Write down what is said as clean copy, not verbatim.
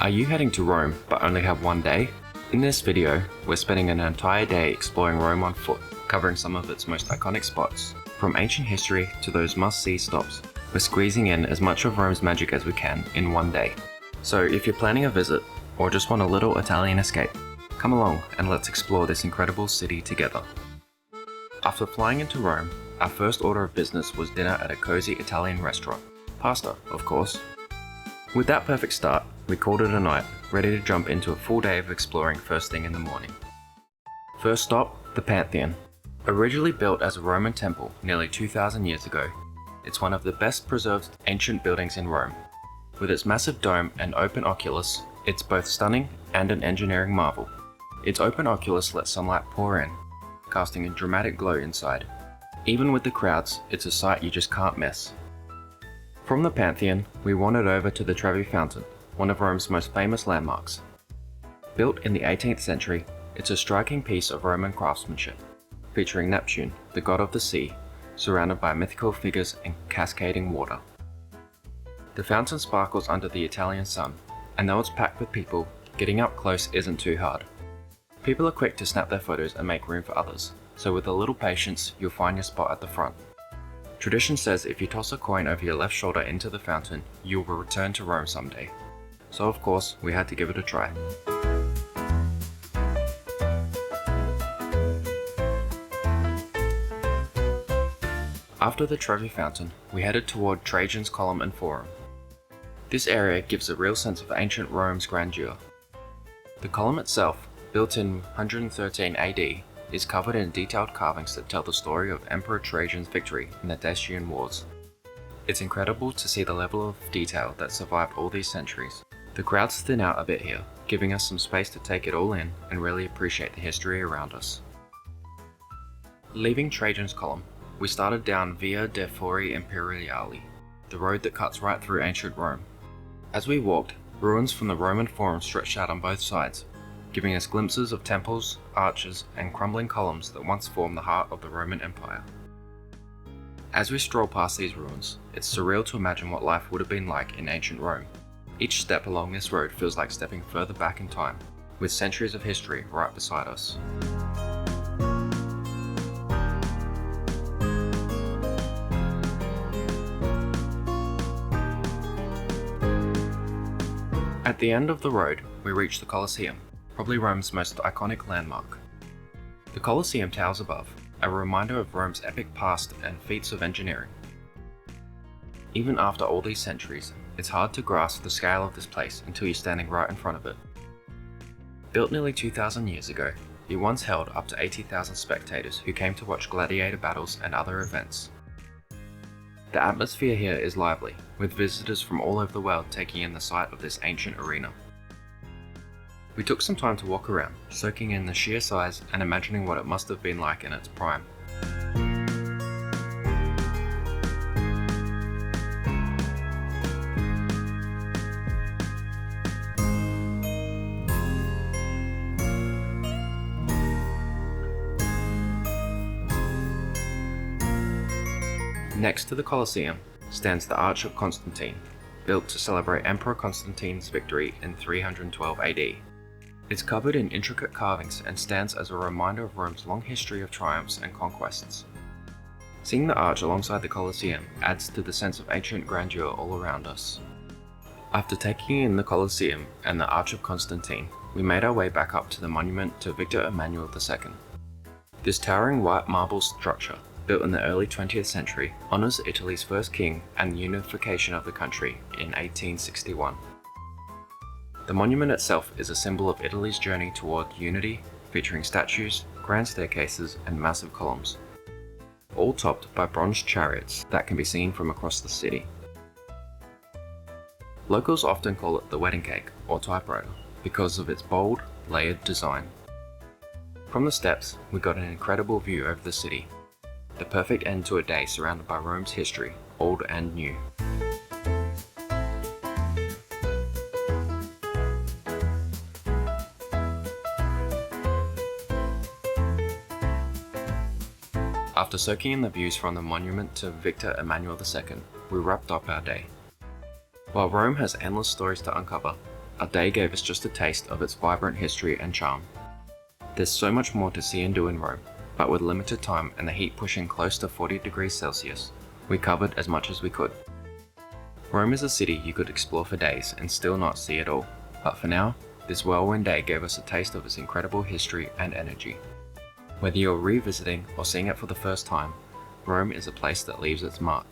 Are you heading to Rome but only have one day? In this video, we're spending an entire day exploring Rome on foot, covering some of its most iconic spots. From ancient history to those must-see stops, we're squeezing in as much of Rome's magic as we can in one day. So if you're planning a visit, or just want a little Italian escape, come along and let's explore this incredible city together. After flying into Rome, our first order of business was dinner at a cozy Italian restaurant. Pasta, of course. With that perfect start, we called it a night, ready to jump into a full day of exploring first thing in the morning. First stop, the Pantheon. Originally built as a Roman temple nearly 2,000 years ago, it's one of the best preserved ancient buildings in Rome. With its massive dome and open oculus, it's both stunning and an engineering marvel. Its open oculus lets sunlight pour in, casting a dramatic glow inside. Even with the crowds, it's a sight you just can't miss. From the Pantheon, we wandered over to the Trevi Fountain, one of Rome's most famous landmarks. Built in the 18th century, it's a striking piece of Roman craftsmanship, featuring Neptune, the god of the sea, surrounded by mythical figures and cascading water. The fountain sparkles under the Italian sun, and though it's packed with people, getting up close isn't too hard. People are quick to snap their photos and make room for others, so with a little patience, you'll find your spot at the front. Tradition says if you toss a coin over your left shoulder into the fountain, you will return to Rome someday. So of course, we had to give it a try. After the Trevi Fountain, we headed toward Trajan's Column and Forum. This area gives a real sense of ancient Rome's grandeur. The column itself, built in 113 AD, is covered in detailed carvings that tell the story of Emperor Trajan's victory in the Dacian Wars. It's incredible to see the level of detail that survived all these centuries. The crowds thin out a bit here, giving us some space to take it all in and really appreciate the history around us. Leaving Trajan's Column, we started down Via dei Fori Imperiali, the road that cuts right through ancient Rome. As we walked, ruins from the Roman Forum stretched out on both sides, giving us glimpses of temples, arches, and crumbling columns that once formed the heart of the Roman Empire. As we stroll past these ruins, it's surreal to imagine what life would have been like in ancient Rome. Each step along this road feels like stepping further back in time, with centuries of history right beside us. At the end of the road, we reach the Colosseum, probably Rome's most iconic landmark. The Colosseum towers above, a reminder of Rome's epic past and feats of engineering. Even after all these centuries, it's hard to grasp the scale of this place until you're standing right in front of it. Built nearly 2,000 years ago, it once held up to 80,000 spectators who came to watch gladiator battles and other events. The atmosphere here is lively, with visitors from all over the world taking in the sight of this ancient arena. We took some time to walk around, soaking in the sheer size and imagining what it must have been like in its prime. Next to the Colosseum stands the Arch of Constantine, built to celebrate Emperor Constantine's victory in 312 AD. It's covered in intricate carvings and stands as a reminder of Rome's long history of triumphs and conquests. Seeing the arch alongside the Colosseum adds to the sense of ancient grandeur all around us. After taking in the Colosseum and the Arch of Constantine, we made our way back up to the monument to Victor Emmanuel II. This towering white marble structure, built in the early 20th century, honors Italy's first king and the unification of the country in 1861. The monument itself is a symbol of Italy's journey toward unity, featuring statues, grand staircases, and massive columns, all topped by bronze chariots that can be seen from across the city. Locals often call it the wedding cake or typewriter because of its bold, layered design. From the steps, we got an incredible view over the city, the perfect end to a day surrounded by Rome's history, old and new. After soaking in the views from the monument to Victor Emmanuel II, we wrapped up our day. While Rome has endless stories to uncover, our day gave us just a taste of its vibrant history and charm. There's so much more to see and do in Rome, but with limited time and the heat pushing close to 40 degrees Celsius, we covered as much as we could. Rome is a city you could explore for days and still not see it all, but for now, this whirlwind day gave us a taste of its incredible history and energy. Whether you're revisiting or seeing it for the first time, Rome is a place that leaves its mark.